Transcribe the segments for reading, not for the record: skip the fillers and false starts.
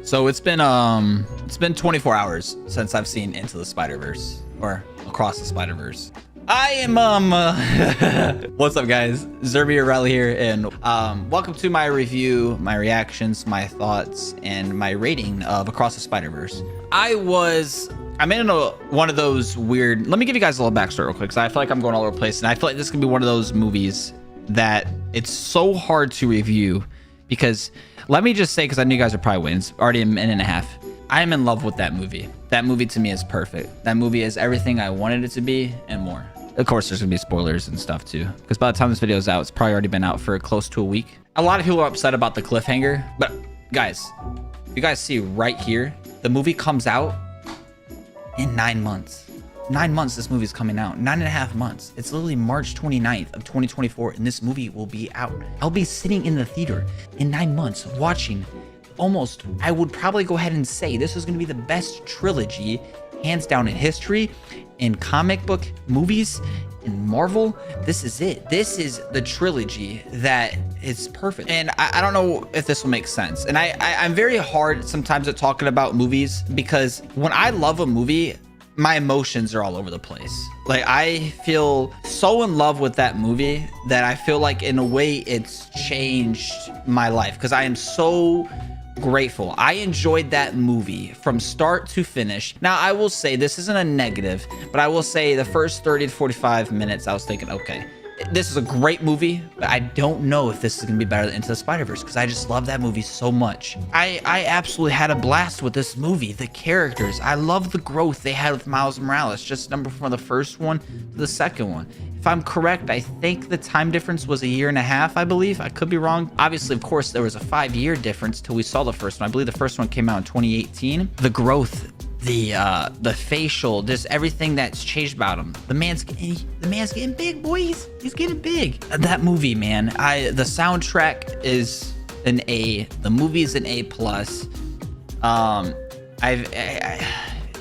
So it's been 24 hours since I've seen Into the Spider-Verse or Across the Spider-Verse. I am what's up guys, zurmi.riley here, and welcome to my review, my reactions, my thoughts, and my rating of Across the Spider-Verse. I'm in one of those weird, let me give you guys a little backstory real quick, because I feel like I'm going all over the place, and I feel like this could be one of those movies that it's so hard to review, because let me just say, because I know you guys are probably waiting, it's already a minute and a half. I am in love with that movie. That movie to me is perfect. That movie is everything I wanted it to be and more. Of course, there's gonna be spoilers and stuff too, because by the time this video is out, it's probably already been out for close to a week. A lot of people are upset about the cliffhanger, but guys, you guys see right here, the movie comes out in 9 months. 9 months this movie is coming out. 9.5 months. It's literally March 29th of 2024, and this movie will be out. I'll be sitting in the theater in 9 months watching almost, I would probably go ahead and say this is going to be the best trilogy hands down in history, in comic book movies, in Marvel. This is it. This is the trilogy that is perfect. And I don't know if this will make sense. And I'm very hard sometimes at talking about movies, because when I love a movie, my emotions are all over the place. Like, I feel so in love with that movie that I feel like in a way it's changed my life, because I am so grateful. I enjoyed that movie from start to finish. Now, I will say this isn't a negative, but I will say the first 30 to 45 minutes, I was thinking, okay, this is a great movie, but I don't know if this is gonna be better than Into the Spider-Verse, because I just love that movie so much. I absolutely had a blast with this movie. The characters, I love the growth they had with Miles Morales, just from the first one to the second one. If I'm correct, I think the time difference was 1.5 years, I believe. I could be wrong. Obviously, of course, there was a 5-year difference till we saw the first one. I believe the first one came out in 2018. The growth, the facial, just everything that's changed about him. The man's getting big, boys. He's getting big. That movie, man. The soundtrack is an A. The movie is an A+.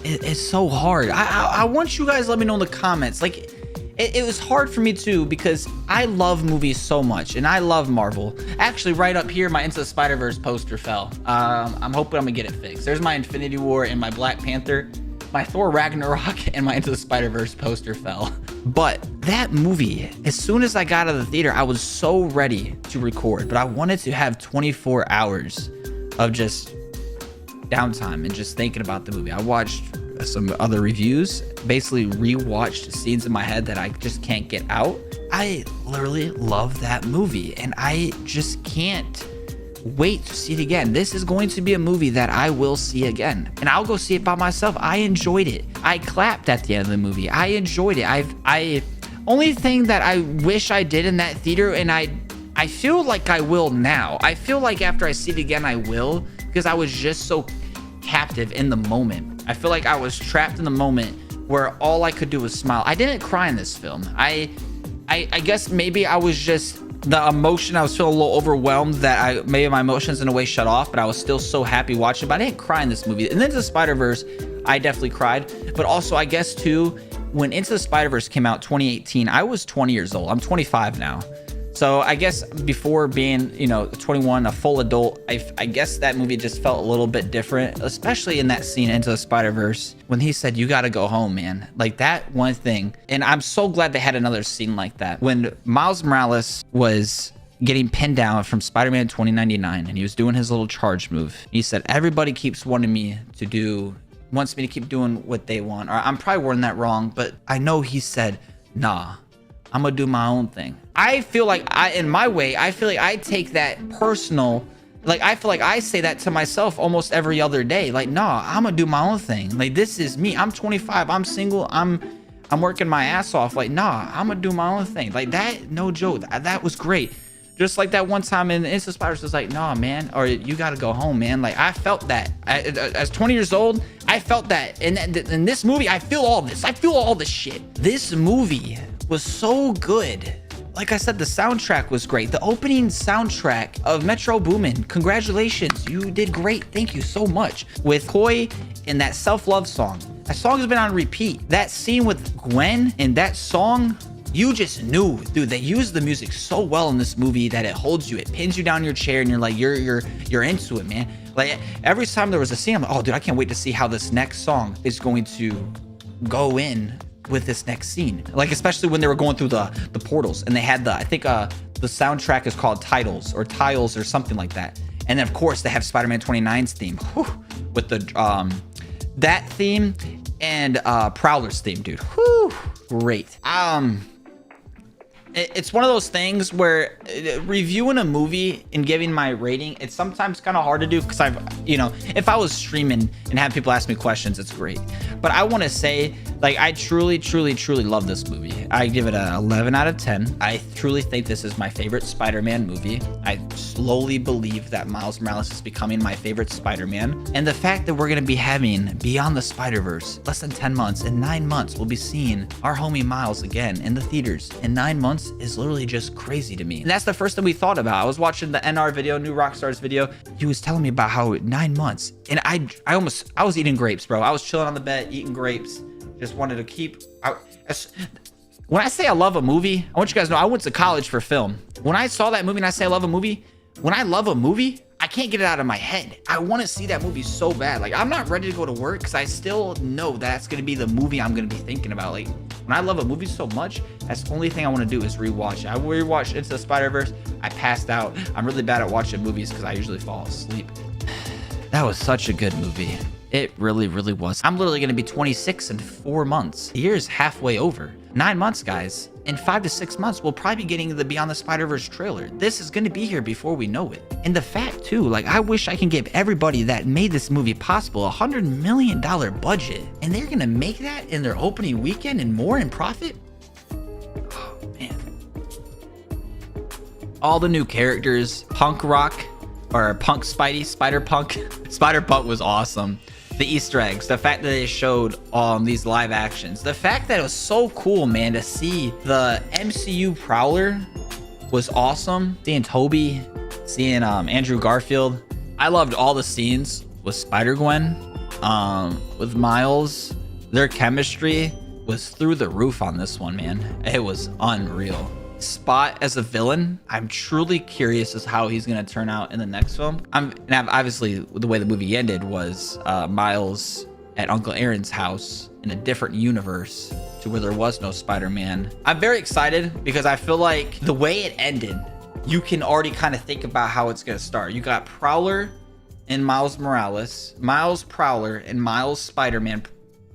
It's so hard. I want you guys to let me know in the comments. Like, it was hard for me too, because I love movies so much, and I love Marvel. Actually, right up here, my Into the Spider-Verse poster fell. I'm hoping I'm gonna get it fixed. There's my Infinity War and my Black Panther. My Thor Ragnarok and my Into the Spider-Verse poster fell. But that movie, as soon as I got out of the theater, I was so ready to record, but I wanted to have 24 hours of just downtime and just thinking about the movie. I watched some other reviews, basically rewatched scenes in my head that I just can't get out. I literally love that movie, and I just can't wait to see it again. This is going to be a movie that I will see again, and I'll go see it by myself. I enjoyed it. I clapped at the end of the movie. I enjoyed it. Only thing that I wish I did in that theater, and I feel like I will now. I feel like after I see it again, I will, because I was just so captive in the moment. I feel like I was trapped in the moment where all I could do was smile. I didn't cry in this film. I guess maybe I was just, the emotion, I was feeling a little overwhelmed that maybe my emotions in a way shut off, but I was still so happy watching it. But I didn't cry in this movie. And then Into the Spider-Verse, I definitely cried. But also, I guess too, when Into the Spider-Verse came out 2018, I was 20 years old. I'm 25 now. So I guess before being, 21, a full adult, I guess that movie just felt a little bit different, especially in that scene Into the Spider-Verse when he said, "You gotta go home, man." Like, that one thing. And I'm so glad they had another scene like that. When Miles Morales was getting pinned down from Spider-Man 2099 and he was doing his little charge move, he said, "Everybody wants me to keep doing what they want." Or I'm probably wording that wrong, but I know he said, "Nah, I'm gonna do my own thing." I feel like in my way, I feel like I take that personal. Like, I feel like I say that to myself almost every other day. Like, nah, I'm gonna do my own thing. Like, this is me. I'm 25. I'm single. I'm working my ass off. Like, nah, I'm gonna do my own thing. Like, that, no joke. That was great. Just like that one time in Insta Spiders was like, "Nah, man," or "You gotta go home, man." Like, I felt that. As 20 years old, I felt that. And in this movie, I feel all this. I feel all this shit. This movie was so good. Like I said, the soundtrack was great. The opening soundtrack of Metro Boomin, congratulations, you did great. Thank you so much. With Koi and that self-love song. That song has been on repeat. That scene with Gwen and that song, you just knew, dude, they used the music so well in this movie that it holds you. It pins you down your chair and you're like, you're into it, man. Like every time there was a scene, I'm like, oh dude, I can't wait to see how this next song is going to go in with this next scene. Like especially when they were going through the portals and they had the, I think the soundtrack is called Tiles or something like that. And then of course they have Spider-Man 29's theme. Whew, with the that theme and Prowler's theme, dude. Whew, great. It's one of those things where reviewing a movie and giving my rating, it's sometimes kind of hard to do because I've, you know, if I was streaming and have people ask me questions, it's great. But I want to say, like, I truly love this movie. I give it a 11 out of 10. I truly think this is my favorite Spider-Man movie. I slowly believe that Miles Morales is becoming my favorite Spider-Man. And the fact that we're going to be having Beyond the Spider-Verse less than 10 months, in 9 months, we'll be seeing our homie Miles again in the theaters in 9 months is literally just crazy to me. And that's the first thing we thought about. I was watching the NR video, New Rockstar's video. He was telling me about how 9 months, and I was eating grapes, bro. I was chilling on the bed, eating grapes. Just wanted to keep, when I say I love a movie, I want you guys to know I went to college for film. When I saw that movie and I say I love a movie, when I love a movie, I can't get it out of my head. I want to see that movie so bad. Like I'm not ready to go to work because I still know that's going to be the movie I'm going to be thinking about. Like when I love a movie so much, that's the only thing I want to do is rewatch it. I rewatched Into the Spider-Verse. I passed out. I'm really bad at watching movies because I usually fall asleep. That was such a good movie. It really was. I'm literally going to be 26 in 4 months. The year's halfway over. 9 months, guys. In 5 to 6 months, we'll probably be getting the Beyond the Spider-Verse trailer. This is going to be here before we know it. And the fact, too, like, I wish I can give everybody that made this movie possible $100 million budget. And they're going to make that in their opening weekend and more in profit? Oh, man. All the new characters, Punk Rock, or Punk Spidey, Spider-Punk. Spider-Punk was awesome. The Easter eggs, the fact that they showed these live actions, the fact that it was so cool, man, to see the MCU Prowler was awesome. Seeing Toby, seeing Andrew Garfield. I loved all the scenes with Spider-Gwen, with Miles. Their chemistry was through the roof on this one, man. It was unreal. Spot as a villain, I'm truly curious as how he's going to turn out in the next film. Obviously the way the movie ended was Miles at Uncle Aaron's house in a different universe to where there was no Spider-Man. I'm very excited because I feel like the way it ended, you can already kind of think about how it's going to start. You got Prowler and Miles Morales, Miles Prowler and Miles Spider-Man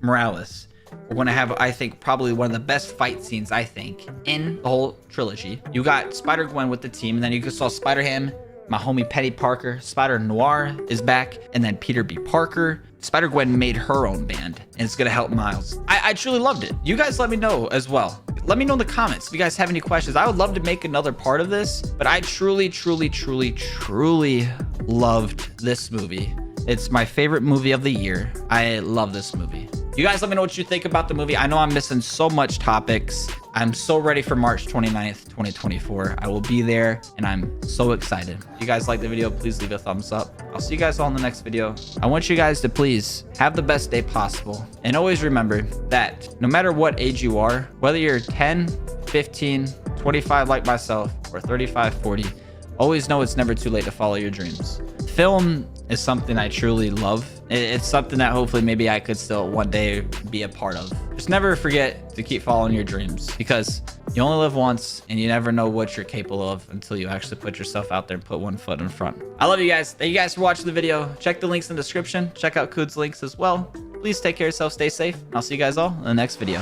Morales. We're going to have, I think, probably one of the best fight scenes, I think, in the whole trilogy. You got Spider-Gwen with the team, and then you saw Spider-Ham, my homie Petty Parker. Spider-Noir is back, and then Peter B. Parker. Spider-Gwen made her own band, and it's going to help Miles. I truly loved it. You guys let me know as well. Let me know in the comments if you guys have any questions. I would love to make another part of this, but I truly loved this movie. It's my favorite movie of the year. I love this movie. You guys let me know what you think about the movie. I know I'm missing so much topics. I'm so ready for March 29th, 2024. I will be there and I'm so excited. If you guys like the video, please leave a thumbs up. I'll see you guys all in the next video. I want you guys to please have the best day possible. And always remember that no matter what age you are, whether you're 10, 15, 25 like myself, or 35, 40, always know it's never too late to follow your dreams. Film is something I truly love. It's something that hopefully maybe I could still one day be a part of. Just never forget to keep following your dreams because you only live once and you never know what you're capable of until you actually put yourself out there and put one foot in front. I love you guys. Thank you guys for watching the video. Check the links in the description. Check out COOD's links as well. Please take care of yourself. Stay safe. I'll see you guys all in the next video.